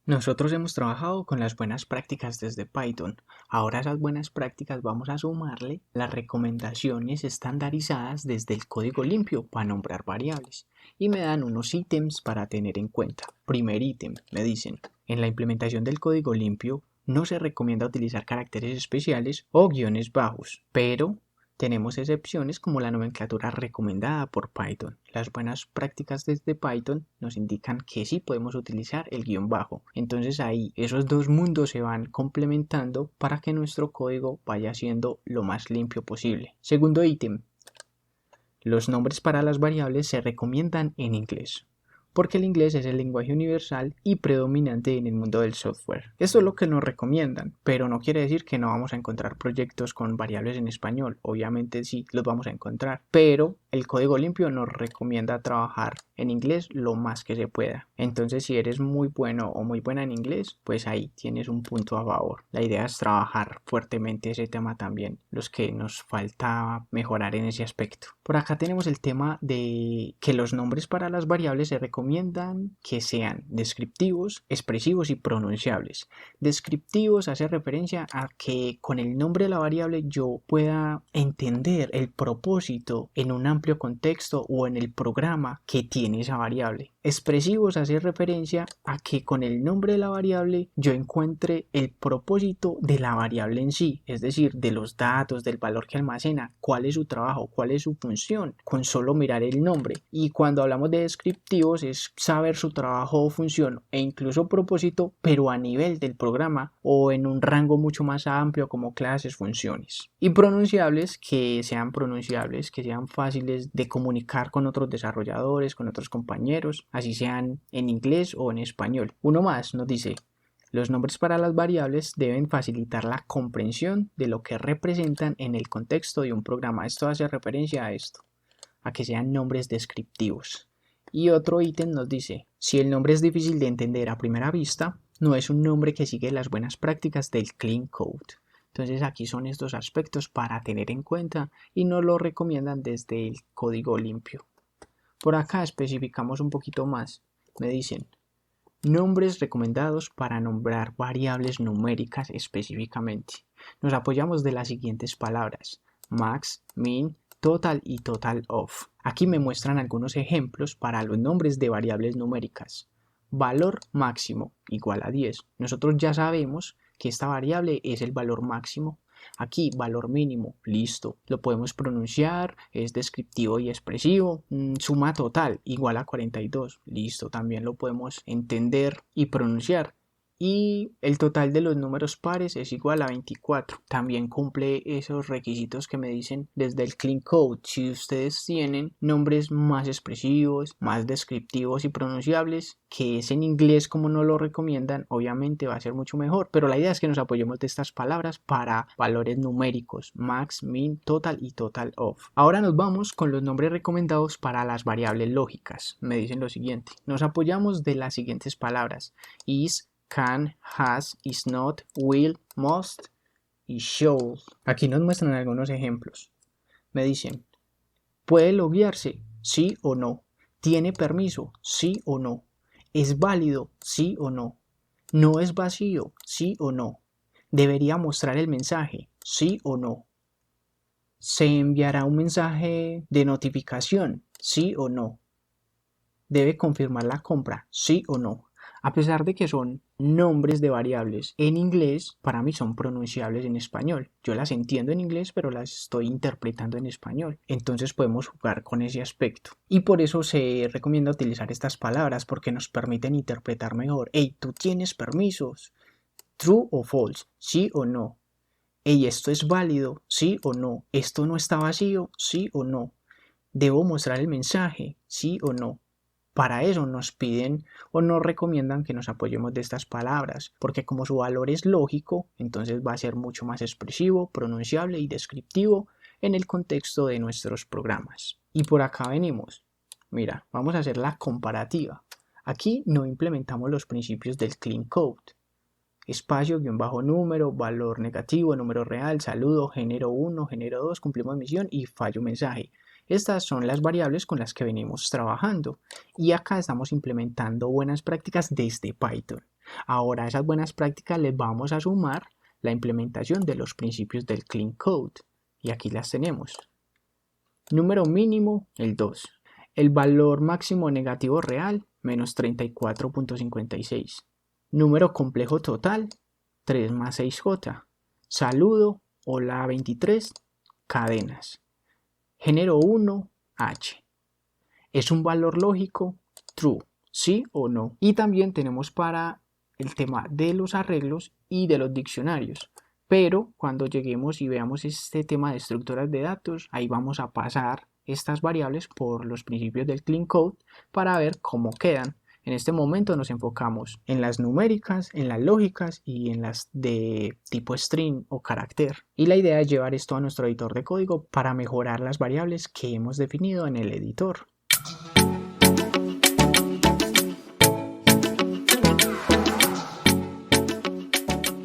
Nosotros hemos trabajado con las buenas prácticas desde Python. Ahora a esas buenas prácticas vamos a sumarle las recomendaciones estandarizadas desde el código limpio para nombrar variables. Y me dan unos ítems para tener en cuenta. Primer ítem, me dicen, en la implementación del código limpio no se recomienda utilizar caracteres especiales o guiones bajos, pero tenemos excepciones como la nomenclatura recomendada por Python. Las buenas prácticas desde Python nos indican que sí podemos utilizar el guión bajo. Entonces ahí esos dos mundos se van complementando para que nuestro código vaya siendo lo más limpio posible. Segundo ítem. Los nombres para las variables se recomiendan en inglés, porque el inglés es el lenguaje universal y predominante en el mundo del software. Esto es lo que nos recomiendan, pero no quiere decir que no vamos a encontrar proyectos con variables en español. Obviamente sí los vamos a encontrar, pero el código limpio nos recomienda trabajar en inglés lo más que se pueda. Entonces, si eres muy bueno o muy buena en inglés, pues ahí tienes un punto a favor. La idea es trabajar fuertemente ese tema también, los que nos falta mejorar en ese aspecto. Por acá tenemos el tema de que los nombres para las variables se recomiendan que sean descriptivos, expresivos y pronunciables. Descriptivos hace referencia a que con el nombre de la variable yo pueda entender el propósito en un amplio contexto o en el programa que tiene esa variable. Expresivos hace referencia a que con el nombre de la variable yo encuentre el propósito de la variable en sí, es decir, de los datos, del valor que almacena, cuál es su trabajo, cuál es su función, con solo mirar el nombre. Y cuando hablamos de descriptivos es saber su trabajo o función e incluso propósito, pero a nivel del programa o en un rango mucho más amplio como clases, funciones. Y pronunciables, que sean fáciles de comunicar con otros desarrolladores, con otros compañeros, así sean en inglés o en español. Uno más nos dice: los nombres para las variables deben facilitar la comprensión de lo que representan en el contexto de un programa. Esto hace referencia a esto, a que sean nombres descriptivos. Y otro ítem nos dice: si el nombre es difícil de entender a primera vista, no es un nombre que sigue las buenas prácticas del clean code. Entonces aquí son estos aspectos para tener en cuenta y nos lo recomiendan desde el código limpio. Por acá especificamos un poquito más. Me dicen: nombres recomendados para nombrar variables numéricas específicamente. Nos apoyamos de las siguientes palabras: max, min, total y total of. Aquí me muestran algunos ejemplos para los nombres de variables numéricas. Valor máximo igual a 10. Nosotros ya sabemos que esta variable es el valor máximo. Aquí, valor mínimo, listo, lo podemos pronunciar, es descriptivo y expresivo. Suma total igual a 42, listo, también lo podemos entender y pronunciar. Y el total de los números pares es igual a 24. También cumple esos requisitos que me dicen desde el clean code. Si ustedes tienen nombres más expresivos, más descriptivos y pronunciables, que es en inglés como nos lo recomiendan, obviamente va a ser mucho mejor. Pero la idea es que nos apoyemos de estas palabras para valores numéricos: max, min, total y total of. Ahora nos vamos con los nombres recomendados para las variables lógicas. Me dicen lo siguiente: nos apoyamos de las siguientes palabras: is, can, has, is not, will, must y should. Aquí nos muestran algunos ejemplos. Me dicen: ¿puede loguearse? Sí o no. ¿Tiene permiso? Sí o no. ¿Es válido? Sí o no. ¿No es vacío? Sí o no. ¿Debería mostrar el mensaje? Sí o no. ¿Se enviará un mensaje de notificación? Sí o no. ¿Debe confirmar la compra? Sí o no. A pesar de que son nombres de variables en inglés, para mí son pronunciables en español. Yo las entiendo en inglés, pero las estoy interpretando en español. Entonces podemos jugar con ese aspecto. Y por eso se recomienda utilizar estas palabras, porque nos permiten interpretar mejor. Hey, ¿tú tienes permisos? True o false, sí o no. Hey, ¿esto es válido? Sí o no. ¿Esto no está vacío? Sí o no. ¿Debo mostrar el mensaje? Sí o no. Para eso nos piden o nos recomiendan que nos apoyemos de estas palabras, porque como su valor es lógico, entonces va a ser mucho más expresivo, pronunciable y descriptivo en el contexto de nuestros programas. Y por acá venimos. Mira, vamos a hacer la comparativa. Aquí no implementamos los principios del clean code. Espacio, guión bajo número, valor negativo, número real, saludo, género 1, género 2, cumplimos misión y fallo mensaje. Estas son las variables con las que venimos trabajando y acá estamos implementando buenas prácticas desde Python. Ahora a esas buenas prácticas les vamos a sumar la implementación de los principios del Clean Code. Y aquí las tenemos. Número mínimo, el 2. El valor máximo negativo real, menos 34.56. Número complejo total, 3 más 6J. Saludo, hola 23, cadenas. Género 1, H. ¿Es un valor lógico? True, sí o no. Y también tenemos para el tema de los arreglos y de los diccionarios. Pero cuando lleguemos y veamos este tema de estructuras de datos, ahí vamos a pasar estas variables por los principios del Clean Code para ver cómo quedan. En este momento nos enfocamos en las numéricas, en las lógicas y en las de tipo string o carácter. Y la idea es llevar esto a nuestro editor de código para mejorar las variables que hemos definido en el editor.